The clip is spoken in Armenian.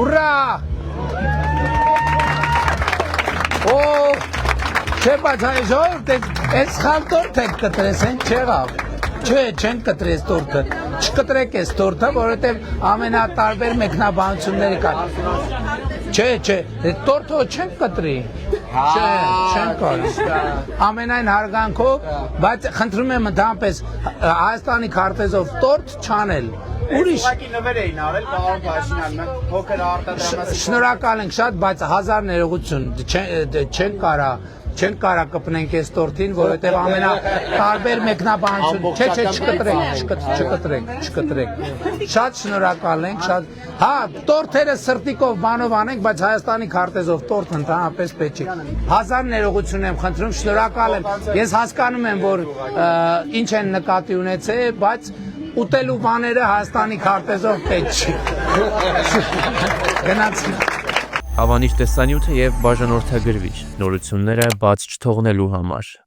Ուրա։ Օ, չէ, բայց այժմ այս խալ տորթ եք կտրես, են չեղավ։ Չէ, չեն կտրես տորթը, չկտրեք այս տորթը, որովհետև ամենատարբեր մեկնաբանությունների կար։ Չէ, տորթը չեն կտրի։ Չէ, չեն կար։ Ամենայն հարգանքով, բայց խնդրում եմ ընդհանրապես Հայաստանի քարտեզով տորթ չանել։ Ուրիշ նվեր էին արել, պարոն Փաշինյան, մենք փոքր արտադրամաս շնորհակալ ենք շատ, բայց հազար ներողություն չեն կարա կպնենք այս տորթին, որովհետև ամենատարբեր մեկնաբանություն, չկտրեք, շատ շնորհակալ ենք, հա, տորթերը սրտիկով բանով անենք, բայց Հայաստանի քարտեզով տորթ ընդհանրապես պետք չի, հազար ներողություն եմ խնդրում, շնորհակալ եմ, ես հասկանում եմ, որ ինչ են նկատի ունեցել, բայց ուտելու բաները Հայաստանի քարտեզով պետք չի, գնացինք։ Հավանիչ տեսանյութը և բաժանորդագրվիչ նորությունները բաց չթողնելու համար։